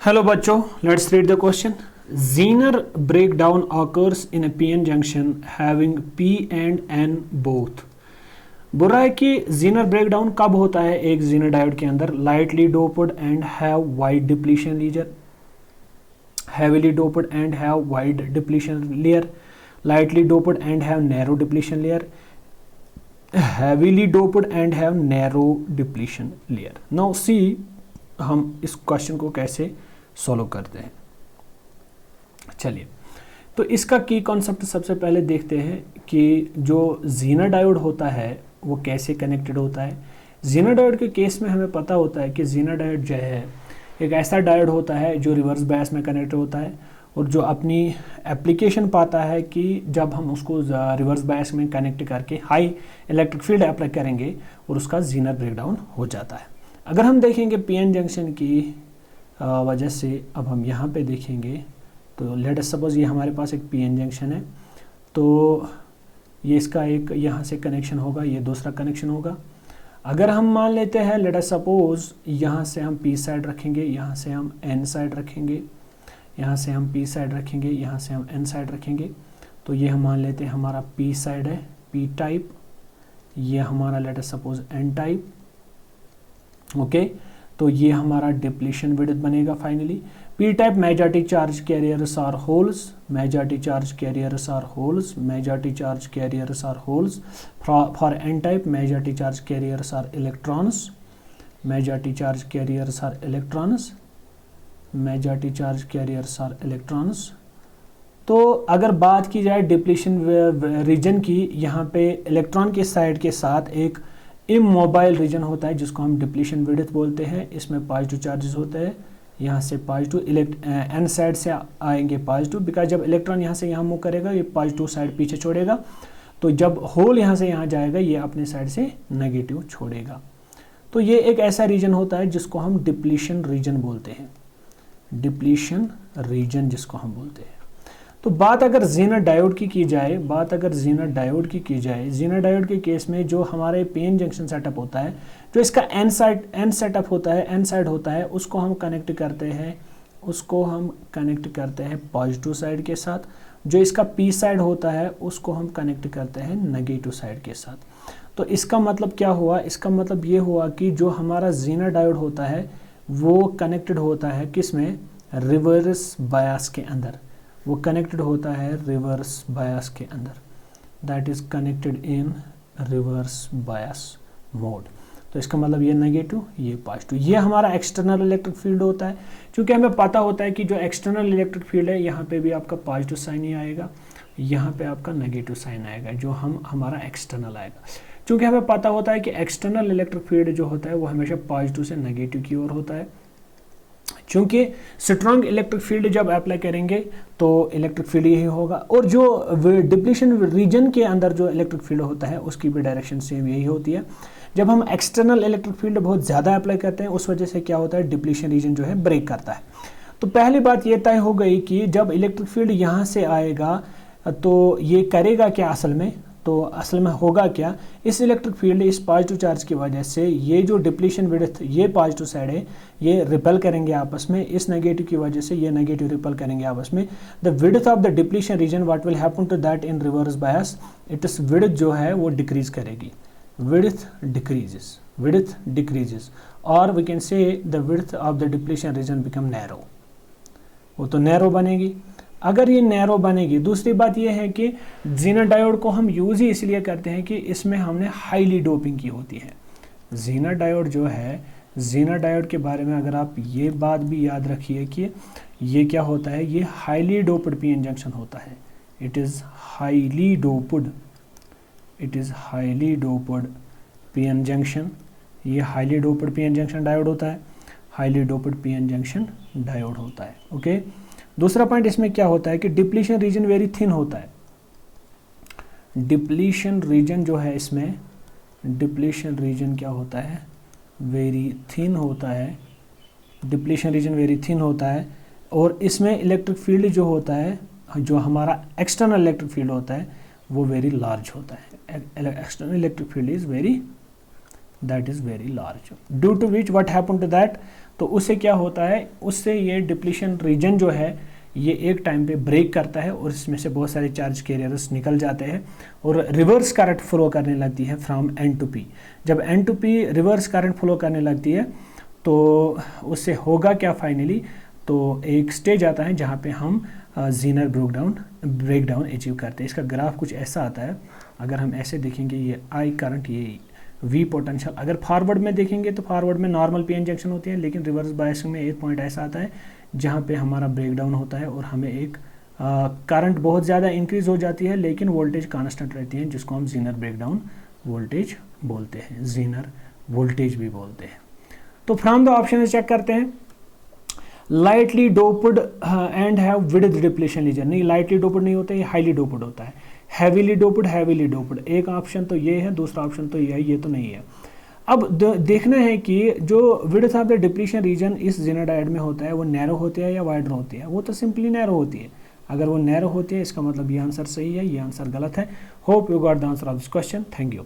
Hello बच्चों, let's read the question. Zener breakdown occurs in a PN junction having P and N both. बोल रहा है कि Zener breakdown कब होता है एक Zener डायोड के अंदर? Lightly doped and have wide depletion layer, heavily doped and have wide depletion layer, lightly doped and have narrow depletion layer, heavily doped and have narrow depletion layer. Now see हम इस question को कैसे solve करते हैं. चलिए, तो इसका की कॉन्सेप्ट सबसे पहले देखते हैं कि जो Zener डायोड होता है वो कैसे कनेक्टेड होता है. Zener डायोड के केस में हमें पता होता है कि Zener डायोड जो है एक ऐसा डायोड होता है जो रिवर्स बायस में कनेक्ट होता है और जो अपनी एप्लीकेशन पाता है कि जब हम उसको रिवर्स बायस में कनेक्ट करके हाई इलेक्ट्रिक फील्ड अप्लाई करेंगे और उसका Zener ब्रेकडाउन हो जाता है. अगर हम देखेंगे पीएन जंक्शन की वजह से, अब हम यहाँ पे देखेंगे तो लेट अस सपोज ये हमारे पास एक पीएन जंक्शन है, तो ये इसका एक यहाँ से कनेक्शन होगा, ये दूसरा कनेक्शन होगा. अगर हम मान लेते हैं लेट अस सपोज यहाँ से हम पी साइड रखेंगे, यहाँ से हम एन साइड रखेंगे, यहाँ से हम पी साइड रखेंगे, यहाँ से हम एन साइड रखेंगे, तो ये हम मान लेते हैं हमारा पी साइड है, पी टाइप, ये हमारा let us suppose n type. Okay, तो ये हमारा डिप्लीशन विड्थ बनेगा. Finally p type majority charge carriers are holes, majority charge carriers are holes, majority charge carriers are holes. For n type majority charge carriers are electrons, majority charge carriers are electrons, majority charge carriers are electrons. तो अगर बात की जाए depletion region की, यहाँ पे electron के side के साथ एक इमोबाइल रीजन होता है जिसको हम डिप्लीशन विड्थ बोलते हैं. इसमें पॉजिटिव चार्जेस होते हैं, यहाँ से पॉजिटिव एन साइड से आएंगे पॉजिटिव, बिकॉज जब इलेक्ट्रॉन यहाँ से यहाँ मूव करेगा ये पॉजिटिव साइड पीछे छोड़ेगा, तो जब होल यहाँ से यहाँ जाएगा ये अपने साइड से नेगेटिव छोड़ेगा. तो ये एक ऐसा रीजन होता है जिसको हम डिप्लीशन रीजन बोलते हैं, डिप्लीशन रीजन जिसको हम बोलते हैं. तो बात अगर Zener डायोड की जाए, बात अगर Zener डायोड की जाए, Zener डायोड के केस में जो हमारे पीएन जंक्शन सेटअप होता है, जो इसका एन सेटअप होता है, एन साइड होता है, उसको हम कनेक्ट करते हैं पॉजिटिव साइड के साथ. जो इसका पी साइड होता है उसको हम कनेक्ट करते हैं नेगेटिव साइड के साथ. तो इसका मतलब क्या हुआ? इसका मतलब ये हुआ कि जो हमारा Zener डायोड होता है वो कनेक्टेड होता है किसमें? रिवर्स बायस के अंदर. वो कनेक्टेड होता है रिवर्स बायस के अंदर, that is connected in reverse bias mode. तो इसका मतलब ये नेगेटिव, ये पॉजिटिव. ये हमारा एक्सटर्नल इलेक्ट्रिक फील्ड होता है. क्योंकि हमें पता होता है कि जो एक्सटर्नल इलेक्ट्रिक फील्ड है यहाँ पे भी आपका पॉजिटिव साइन ही आएगा, यहाँ पे आपका नेगेटिव साइन आएगा, जो हमारा एक्सटर्नल आएगा. क्योंकि हमें पता होता है कि एक्सटर्नल इलेक्ट्रिक फील्ड जो होता है वो हमेशा पॉजिटिव से नेगेटिव की ओर होता है. क्योंकि स्ट्रॉन्ग इलेक्ट्रिक फील्ड जब अप्लाई करेंगे तो इलेक्ट्रिक फील्ड यही होगा, और जो डिप्लीशन रीजन के अंदर जो इलेक्ट्रिक फील्ड होता है उसकी भी डायरेक्शन सेम यही होती है. जब हम एक्सटर्नल इलेक्ट्रिक फील्ड बहुत ज़्यादा अप्लाई करते हैं उस वजह से क्या होता है, डिप्लीशन रीजन जो है ब्रेक करता है. तो पहली बात ये तय हो गई कि जब इलेक्ट्रिक फील्ड यहाँ से आएगा तो ये करेगा क्या असल में, तो असल में होगा क्या, इस इलेक्ट्रिक फील्ड इस पॉजिटिव चार्ज की वजह से ये जो डिप्लीशन विड्थ, ये पॉजिटिव साइड है, ये रिपेल करेंगे आपस में. इस नेगेटिव की वजह से ये नेगेटिव रिपेल करेंगे आपस में. The width of the depletion region what will happen to that in reverse bias, its width जो है वो डिक्रीज करेगी, विड्थ डिक्रीजेस, और we can say the width of the depletion region become narrow. वो तो नैरो बनेगी. अगर ये नैरो बनेगी, दूसरी बात ये है कि Zener डायोड को हम यूज़ ही इसलिए करते हैं कि इसमें हमने हाईली डोपिंग की होती है. Zener डायोड जो है, Zener डायोड के बारे में अगर आप ये बात भी याद रखिए कि ये क्या होता है, ये हाईली डोप्ड पीएन जंक्शन होता है. It is highly doped PN junction. ये highly doped PN junction diode होता है, highly doped PN junction diode होता है. ओके, दूसरा पॉइंट इसमें क्या होता है कि डिप्लीशन रीजन वेरी थिन होता है. डिप्लीशन रीजन जो है इसमें, डिप्लीशन रीजन क्या होता है, वेरी थिन होता है. डिप्लीशन रीजन वेरी थिन होता है, और इसमें इलेक्ट्रिक फील्ड जो होता है, जो हमारा एक्सटर्नल इलेक्ट्रिक फील्ड होता है वो वेरी लार्ज होता है. External electric field is very that is very large. Due to which what happen to that, तो उससे क्या होता है, उससे ये डिप्लीशन रीजन जो है ये एक टाइम पे ब्रेक करता है और इसमें से बहुत सारे चार्ज कैरियर्स निकल जाते हैं और रिवर्स करंट फ्लो करने लगती है फ्रॉम एन टू पी। जब n to p reverse current flow करने लगती है तो उससे होगा क्या फाइनली, तो एक स्टेज आता है जहाँ पे हम जीनर ब्रेकडाउन अचीव करते हैं। इसका ग्राफ कुछ ऐसा आता है, अगर हम ऐसे देखेंगे ये आई करंट, ये वी पोटेंशियल। अगर फॉरवर्ड में देखेंगे तो फॉरवर्ड में नॉर्मल पी एन जंक्शन होती है, लेकिन रिवर्स बायसिंग में एक पॉइंट ऐसा आता है जहाँ पे हमारा ब्रेकडाउन होता है और हमें एक करंट बहुत ज़्यादा इंक्रीज हो जाती है लेकिन वोल्टेज कांस्टेंट रहती है, जिसको हम जीनर ब्रेकडाउन वोल्टेज बोलते हैं, जीनर वोल्टेज भी बोलते हैं। तो फ्रॉम द ऑप्शन चेक करते हैं, lightly doped and have width depletion region. नहीं, लाइटली डोप्ड नहीं होता है, ये हाईली डोप्ड होता है। हैवीली डोप्ड, एक ऑप्शन तो ये है, दूसरा ऑप्शन तो ये है, ये तो नहीं है। अब देखना है कि जो width of the depletion reason इस जीनर डायोड में होता है वो नैरो होती है या वाइडर होती है। वो तो सिंपली नैरो होती है। अगर वो नैरो होती है इसका मतलब ये आंसर सही है, ये आंसर गलत है। Hope you got the answer of this question. Thank you.